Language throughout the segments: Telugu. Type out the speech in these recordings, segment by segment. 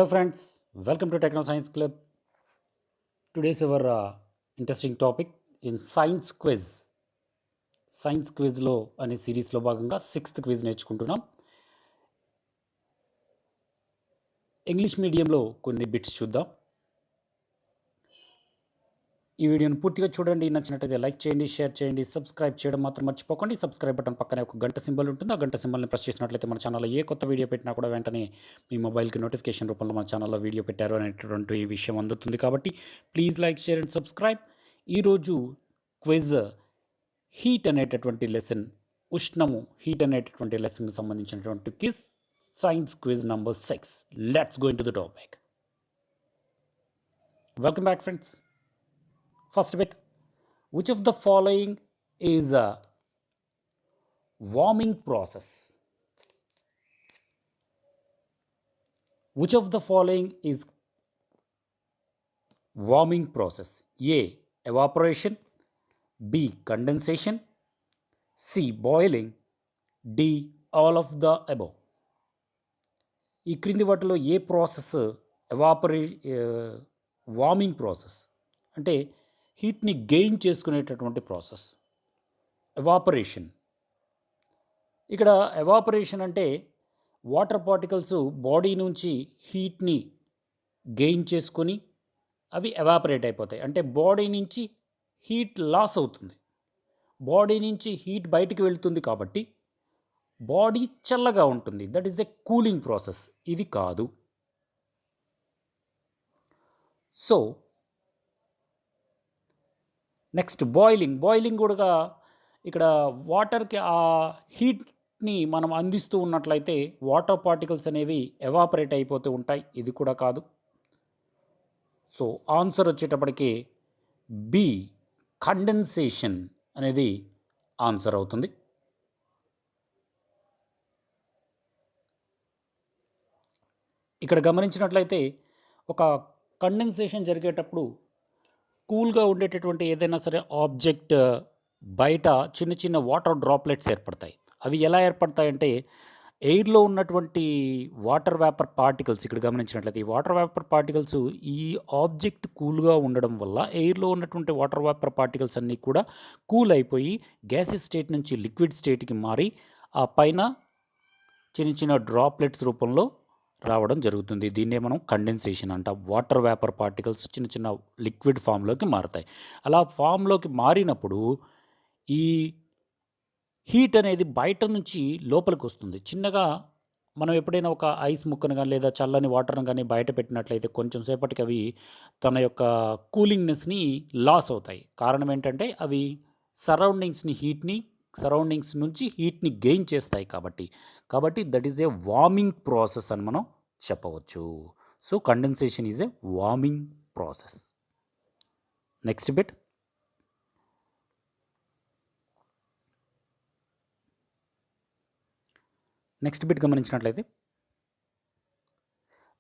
Hello friends, welcome to Techno Science Club. Today's our interesting topic in science quiz. Science క్విజ్లో అనే సిరీస్లో భాగంగా 6th క్విజ్ నేర్చుకుంటున్నాం. ఇంగ్లీష్ మీడియంలో కొన్ని బిట్స్ చూద్దాం. ఈ వీడియోని పూర్తిగా చూడండి. నచ్చినట్లయితే లైక్ చేయండి, షేర్ చేయండి, సబ్స్క్రైబ్ చేయడం మాత్రం మర్చిపోకండి. సబ్స్క్రైబ్ బటన్ పక్కనే ఒక గంట సింబల్ ఉంటుంది. ఆ గంట సింబల్ని ప్రెస్ చేసినట్లయితే మన ఛానల్లో ఏ కొత్త వీడియో పెట్టినా కూడా వెంటనే మీ మొబైల్కి నోటిఫికేషన్ రూపంలో మన ఛానల్లో వీడియో పెట్టారు అనేటువంటి విషయం అందుతుంది. కాబట్టి please like, share and subscribe. ఈరోజు క్విజ్ హీట్ అనేటటువంటి లెసన్, ఉష్ణము హీట్ అనేటటువంటి లెసన్కి సంబంధించినటువంటి quiz, science quiz number 6. Let's go in to the topic. Welcome back friends. First bit, which of the following is a warming process? Which of the following is warming process? A. Evaporation, B. Condensation, C. Boiling, D. All of the above. ఈ క్రింది వాటిలో ఏ ప్రాసెస్ వార్మింగ్ ప్రాసెస్ అంటే హీట్ని గెయిన్ చేసుకునేటటువంటి ప్రాసెస్? ఎవాపరేషన్. ఇక్కడ ఎవాపరేషన్ అంటే వాటర్ పార్టికల్స్ బాడీ నుంచి హీట్ని గెయిన్ చేసుకొని అవి ఎవాపరేట్ అయిపోతాయి. అంటే బాడీ నుంచి హీట్ లాస్ అవుతుంది, బాడీ నుంచి హీట్ బయటికి వెళ్తుంది, కాబట్టి బాడీ చల్లగా ఉంటుంది. That is a cooling process. ఇది కాదు. So next boiling. బాయిలింగ్ కూడా ఇక్కడ వాటర్కి ఆ హీట్ని మనం అందిస్తూ ఉన్నట్లయితే వాటర్ పార్టికల్స్ అనేవి ఎవాపరేట్ అయిపోతూ ఉంటాయి. ఇది కూడా కాదు. సో ఆన్సర్ వచ్చేటప్పటికి బి, కండెన్సేషన్ అనేది ఆన్సర్ అవుతుంది. ఇక్కడ గమనించినట్లయితే ఒక కండెన్సేషన్ జరిగేటప్పుడు కూల్గా ఉండేటటువంటి ఏదైనా సరే ఆబ్జెక్ట్ బయట చిన్న చిన్న వాటర్ డ్రాప్లెట్స్ ఏర్పడతాయి. అవి ఎలా ఏర్పడతాయంటే ఎయిర్లో ఉన్నటువంటి వాటర్ వేపర్ పార్టికల్స్, ఇక్కడ గమనించినట్లయితే ఈ వాటర్ వేపర్ పార్టికల్స్ ఈ ఆబ్జెక్ట్ కూల్గా ఉండడం వల్ల ఎయిర్లో ఉన్నటువంటి వాటర్ వేపర్ పార్టికల్స్ అన్నీ కూడా కూల్ అయిపోయి గ్యాసెస్ స్టేట్ నుంచి లిక్విడ్ స్టేట్కి మారి ఆ పైన చిన్న చిన్న డ్రాప్లెట్స్ రూపంలో రావడం జరుగుతుంది. దీన్నే మనం కండెన్సేషన్ అంటాం. వాటర్ వేపర్ పార్టికల్స్ చిన్న చిన్న లిక్విడ్ ఫామ్లోకి మారుతాయి. అలా ఫామ్లోకి మారినప్పుడు ఈ హీట్ అనేది బయట నుంచి లోపలికి వస్తుంది. చిన్నగా మనం ఎప్పుడైనా ఒక ఐస్ ముక్కను కానీ లేదా చల్లని వాటర్ని కానీ బయట పెట్టినట్లయితే కొంచెం సేపటికి అవి తన యొక్క కూలింగ్నెస్ని లాస్ అవుతాయి. కారణం ఏంటంటే అవి సరౌండింగ్స్ నుంచి హీట్ని గెయిన్ చేస్తాయి. కాబట్టి that is a warming process అని మనం చెప్పవచ్చు. So condensation is a warming process. Next bit, గమనించినట్లయితే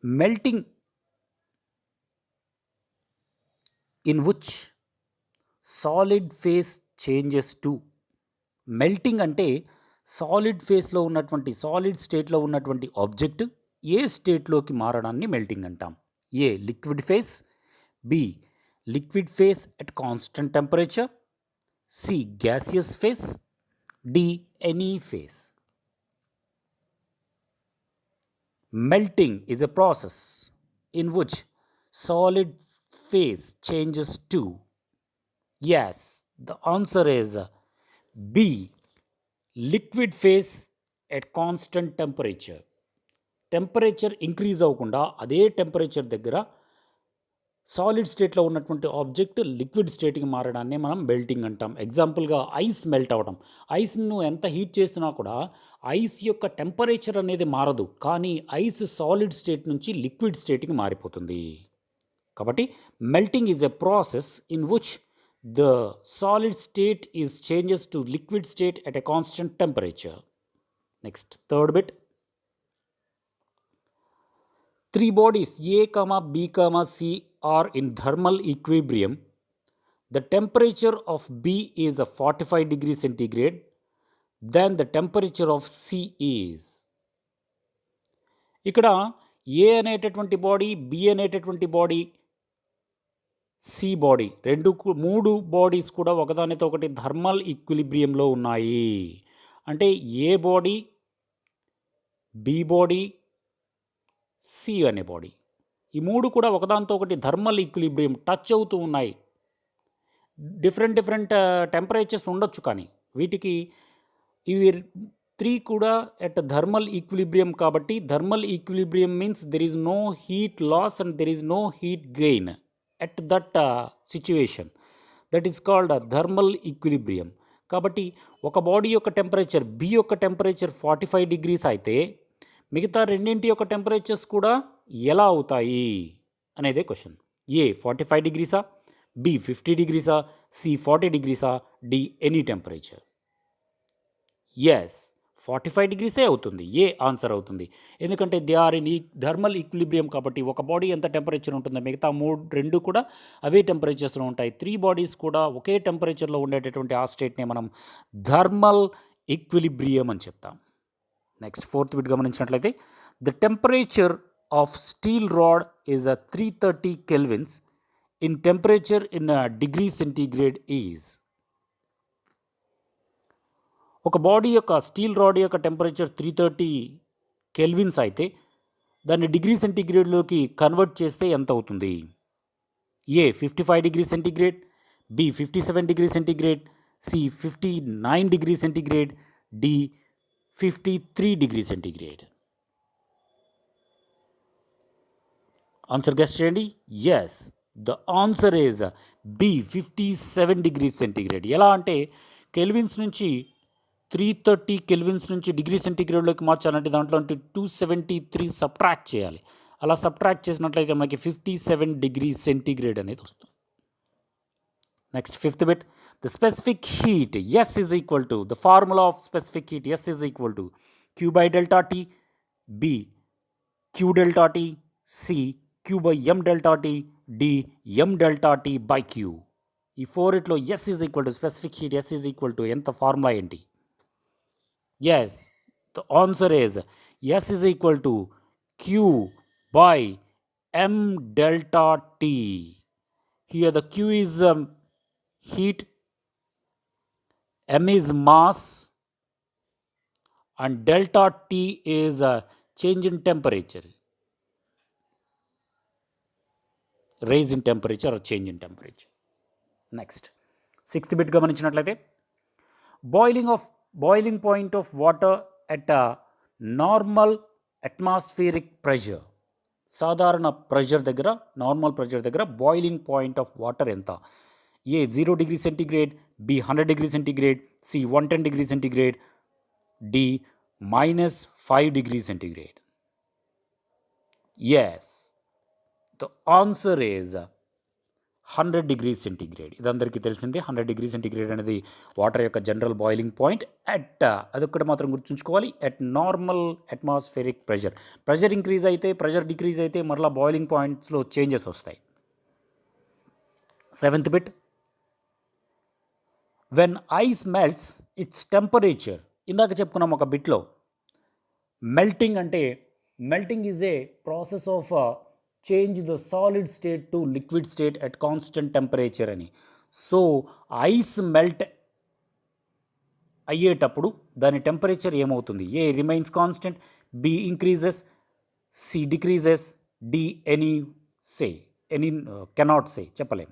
melting in which solid phase changes to. Melting అంటే సాలిడ్ ఫేస్లో ఉన్నటువంటి సాలిడ్ స్టేట్లో ఉన్నటువంటి ఆబ్జెక్ట్ ఏ స్టేట్లోకి మారడాన్ని మెల్టింగ్ అంటాం? A liquid phase, B liquid phase at constant temperature, C gaseous phase, D any phase. Melting is a process in which solid phase changes to. Yes, the answer is B, liquid phase at constant temperature. Temperature increase అవ్వకుండా అదే టెంపరేచర్ దగ్గర సాలిడ్ స్టేట్లో ఉన్నటువంటి ఆబ్జెక్ట్ లిక్విడ్ స్టేట్కి మారడాన్ని మనం మెల్టింగ్ అంటాం. ఎగ్జాంపుల్గా ఐస్ మెల్ట్ అవ్వడం. ఐస్ను ఎంత హీట్ చేసినా కూడా ఐస్ యొక్క టెంపరేచర్ అనేది మారదు, కానీ ఐస్ సాలిడ్ స్టేట్ నుంచి లిక్విడ్ స్టేట్కి మారిపోతుంది. కాబట్టి melting is a process in which the solid state is changes to liquid state at a constant temperature. Next third bit, 3 bodies A, B, C are in thermal equilibrium. The temperature of B is 45 degrees centigrade. Then the temperature of C is. ఇక్కడ ఏ అనేటటువంటి బాడీ, బి అనేటటువంటి బాడీ, సి బాడీ, 3 బాడీస్ కూడా ఒకదానితో ఒకటి థర్మల్ ఈక్విలిబ్రియంలో ఉన్నాయి. అంటే ఏ బాడీ, బి బాడీ, సి అనే బాడీ, ఈ 3 కూడా ఒకదానితో ఒకటి థర్మల్ ఈక్విలిబ్రియం టచ్ అవుతూ ఉన్నాయి. డిఫరెంట్ టెంపరేచర్స్ ఉండొచ్చు, కానీ వీటికి ఇవి 3 కూడా ఎట్ థర్మల్ ఈక్విలిబ్రియం. కాబట్టి thermal equilibrium means there is no heat loss and there is no heat gain at that situation. That is called thermal equilibrium. కాబట్టి ఒక బాడీ యొక్క టెంపరేచర్, బి యొక్క టెంపరేచర్ 45 డిగ్రీస్ అయితే మిగతా రెండింటి యొక్క టెంపరేచర్స్ కూడా ఎలా అవుతాయి అనేదే క్వశ్చన్. ఏ 45 డిగ్రీసా, బి 50 డిగ్రీసా, సి 40 డిగ్రీసా, డి ఎనీ టెంపరేచర్. ఎస్, 45 డిగ్రీసే అవుతుంది, ఏ ఆన్సర్ అవుతుంది. ఎందుకంటే they are in thermal equilibrium. కాబట్టి ఒక బాడీ ఎంత టెంపరేచర్ ఉంటుందో మిగతా 2 కూడా అవే టెంపరేచర్స్లో ఉంటాయి. 3 బాడీస్ కూడా ఒకే టెంపరేచర్లో ఉండేటటువంటి ఆ స్టేట్నే మనం థర్మల్ ఈక్విలిబ్రియం అని చెప్తాం. నెక్స్ట్ 4th బిట్ గమనించినట్లయితే, the temperature of steel rod is 330 kelvins in temperature in degree centigrade is. ఒక బాడీ యొక్క స్టీల్ రాడ్ యొక్క టెంపరేచర్ 330 కెల్విన్స్ అయితే దాన్ని డిగ్రీ సెంటీగ్రేడ్లోకి కన్వర్ట్ చేస్తే ఎంత అవుతుంది? A 55 degree centigrade, B 57 degree centigrade, C 59 degree centigrade, D 53 degree centigrade. Answer guess చేయండి. Yes, the answer is B 57 degree centigrade. ఎలా అంటే కెల్విన్స్ నుంచి 330 కెల్విన్స్ నుంచి డిగ్రీ సెంటీగ్రేడ్లోకి మార్చాలంటే దాంట్లో 273 సబ్ట్రాక్ట్ చేయాలి. అలా సబ్ట్రాక్ట్ చేసినట్లయితే మనకి 57 డిగ్రీ సెంటీగ్రేడ్ అనేది వస్తుంది. Next 5th bit, the specific heat S is equal to, the formula of specific heat S is equal to Q by delta T, B Q delta T, C Q by M delta T, D M delta T by Q. ఈ 4 S is equal to specific heat S is equal to ఎంత ఫార్ములా ఏంటి? Yes, the answer is S is equal to Q by M delta tea. Here the Q is heat, m is mass, and delta T is a change in temperature, raise in temperature or change in temperature. Next 6th bit గమనించినట్లయితే, boiling point of water at a normal atmospheric pressure. సాధారణ ప్రెషర్ దగ్గర, నార్మల్ ప్రెషర్ దగ్గర బాయిలింగ్ పాయింట్ ఆఫ్ వాటర్ ఎంత? A 0 degree centigrade, B 100 degree centigrade, C 110 degree centigrade, D -5 degree centigrade. Yes, the answer is 100 degree centigrade. ఇది అందరికీ తెలిసిందే. 100 డిగ్రీ సెంటీగ్రేడ్ అనేది వాటర్ యొక్క జనరల్ బాయిలింగ్ పాయింట్. అదొక్కటి మాత్రం గుర్తుంచుకోవాలి, at normal atmospheric pressure. Pressure increase అయితే, ప్రెషర్ డిక్రీజ్ అయితే మరలా బాయిలింగ్ పాయింట్స్లో చేంజెస్ వస్తాయి. 7th bit, when ice melts its temperature. ఇందాక చెప్పుకున్నాం ఒక బిట్లో, మెల్టింగ్ అంటే, melting is a process of change the solid state to liquid state at constant temperature అని. సో ఐస్ మెల్ట్ అయ్యేటప్పుడు దాని టెంపరేచర్ ఏమవుతుంది? A remains constant, B increases, C decreases, D any cannot say, చెప్పలేం.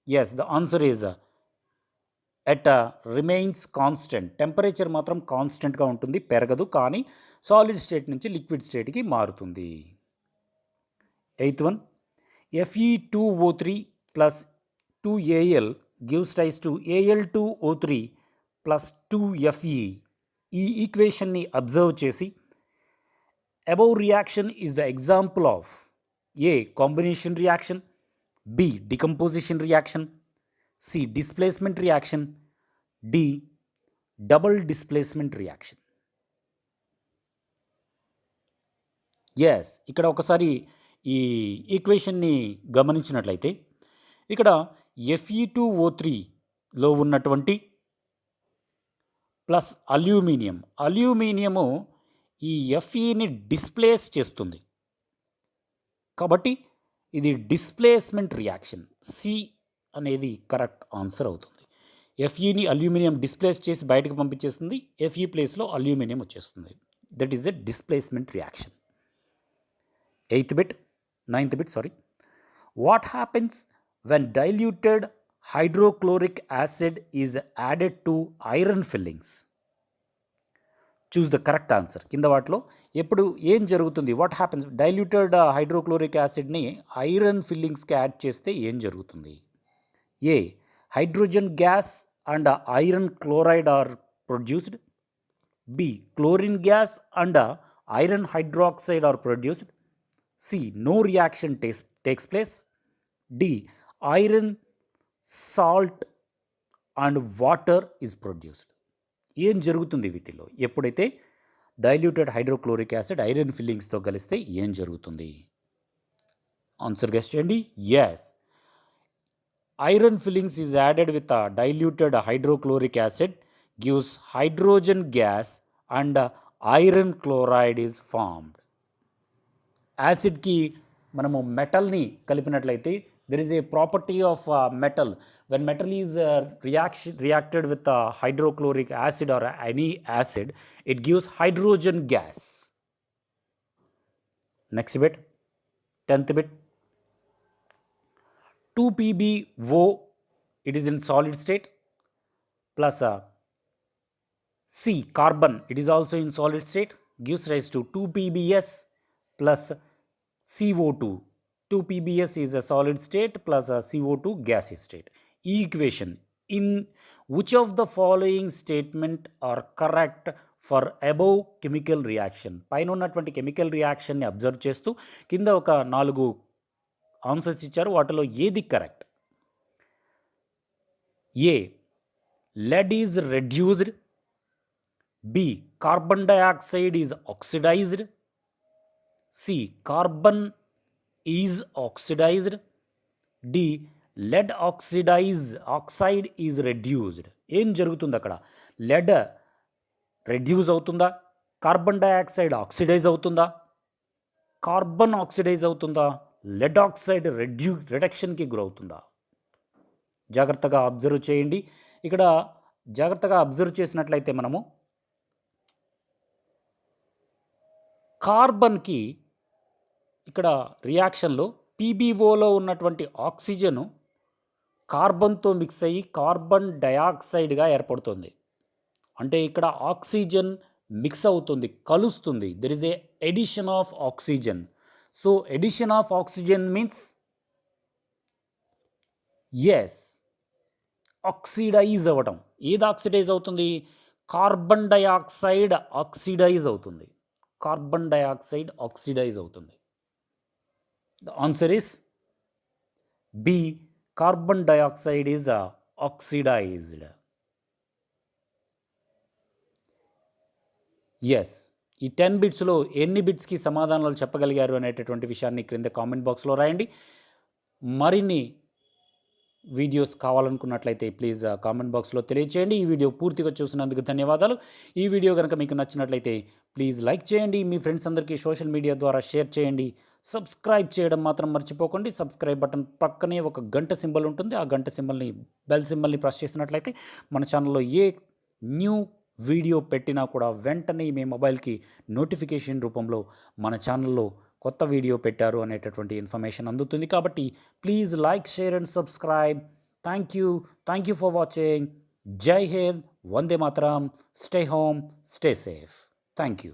Yes, the answer is at remains constant. Temperature మాత్రం కాన్స్టెంట్గా ఉంటుంది, పెరగదు, కానీ సాలిడ్ స్టేట్ నుంచి లిక్విడ్ స్టేట్కి మారుతుంది. 8th one, Fe2O3 plus 2Al gives rise to Al2O3 plus 2Fe. ఈ ఈక్వేషన్ని అబ్జర్వ్ చేసి above reaction is the example of A combination reaction, B decomposition reaction, C displacement reaction, D double displacement reaction. Yes, ఇక్కడ ఒకసారి ఈ ఈక్వేషన్ని గమనించినట్లయితే ఇక్కడ Fe2O3లో ఉన్నటువంటి ప్లస్ అల్యూమినియము ఈ Feని డిస్ప్లేస్ చేస్తుంది. కాబట్టి ఇది డిస్ప్లేస్మెంట్ రియాక్షన్. సి అనేది కరెక్ట్ ఆన్సర్ అవుతుంది. ఎఫ్ఈని అల్యూమినియం డిస్ప్లేస్ చేసి బయటకు పంపించేస్తుంది. ఎఫ్ఈ ప్లేస్లో అల్యూమినియం వచ్చేస్తుంది. That is a displacement reaction. 9th bit. What happens when diluted hydrochloric acid is added to iron fillings? Choose the correct answer. కింద వాటిలో ఎప్పుడు ఏం జరుగుతుంది? వాట్ హ్యాపెన్స్ డైల్యూటెడ్ హైడ్రోక్లోరిక్ యాసిడ్ని ఐరన్ ఫిల్లింగ్స్కి యాడ్ చేస్తే ఏం జరుగుతుంది? A hydrogen gas and iron chloride are produced. B chlorine gas and iron hydroxide are produced. C no reaction takes place. D iron salt and water is produced. ఏం జరుగుతుంది వీటిలో ఎప్పుడైతే డైల్యూటెడ్ హైడ్రోక్లోరిక్ యాసిడ్ ఐరన్ ఫిల్లింగ్స్తో కలిస్తే ఏం జరుగుతుంది? ఆన్సర్ గెస్ చేయండి. Yes, iron fillings is added with diluted hydrochloric acid gives hydrogen gas and iron chloride is formed. యాసిడ్కి మనము మెటల్ని కలిపినట్లయితే there is a property of metal. When metal is reacted with hydrochloric acid or any acid, it gives hydrogen gas. Next bit, 10th bit. 2PbO, it is in solid state, plus C, carbon, it is also in solid state, gives rise to 2PbS plus CO2. 2PbS is a solid state plus a CO2 gaseous state. Equation, in which of the following statement are correct for above chemical reaction? పైన ఉన్నటువంటి కెమికల్ రియాక్షన్ని అబ్జర్వ్ చేస్తూ కింద ఒక 4 ఆన్సర్స్ ఇచ్చారు. వాటిలో ఏది correct? A lead is reduced. B carbon dioxide is oxidized. C carbon is oxidized. D lead oxide is reduced. ఏం జరుగుతుంది అక్కడ? లెడ్ రెడ్యూస్ అవుతుందా? కార్బన్ డైఆక్సైడ్ ఆక్సిడైజ్ అవుతుందా? కార్బన్ ఆక్సిడైజ్ అవుతుందా? లెడ్ ఆక్సైడ్ రిడక్షన్కి గురవుతుందా? జాగ్రత్తగా అబ్జర్వ్ చేయండి. ఇక్కడ జాగ్రత్తగా అబ్జర్వ్ చేసినట్లయితే మనము కార్బన్కి ఇక్కడ రియాక్షన్లో పీబీఓలో ఉన్నటువంటి ఆక్సిజను కార్బన్తో మిక్స్ అయ్యి కార్బన్ డయాక్సైడ్గా ఏర్పడుతుంది. అంటే ఇక్కడ ఆక్సిజన్ మిక్స్ అవుతుంది, కలుస్తుంది. There is a addition of oxygen. So addition of oxygen means yes, oxidise అవ్వటం. ఏది ఆక్సిడైజ్ అవుతుంది? కార్బన్ డయాక్సైడ్ ఆక్సిడైజ్ అవుతుంది. కార్బన్ డయాక్సైడ్ ఆక్సిడైజ్ అవుతుంది. The answer is B, carbon dioxide is oxidized. Yes, ఈ 10 బిట్స్లో ఎన్ని బిట్స్కి సమాధానాలు చెప్పగలిగారు అనేటటువంటి విషయాన్ని క్రింద కామెంట్ బాక్స్లో రాయండి. మరిన్ని వీడియోస్ కావాలనుకున్నట్లయితే ప్లీజ్ కామెంట్ బాక్స్లో తెలియచేయండి. ఈ వీడియో పూర్తిగా చూసినందుకు ధన్యవాదాలు. ఈ వీడియో కనుక మీకు నచ్చినట్లయితే ప్లీజ్ లైక్ చేయండి. మీ ఫ్రెండ్స్ అందరికీ సోషల్ మీడియా ద్వారా షేర్ చేయండి. సబ్స్క్రైబ్ చేయడం మాత్రం మర్చిపోకండి. సబ్స్క్రైబ్ బటన్ పక్కనే ఒక గంట సింబల్ ఉంటుంది. ఆ గంట సింబల్ని, బెల్ సింబల్ని ప్రెస్ చేసినట్లయితే మన ఛానల్లో ఏ న్యూ వీడియో పెట్టినా కూడా వెంటనే మీ మొబైల్కి నోటిఫికేషన్ రూపంలో మన ఛానల్లో కొత్త వీడియో పెట్టారు అనేటటువంటి ఇన్ఫర్మేషన్ అందుతుంది. కాబట్టి please like, share and subscribe. Thank you for watching. జై హింద్, వందే మాతరం, stay home, stay safe. Thank you.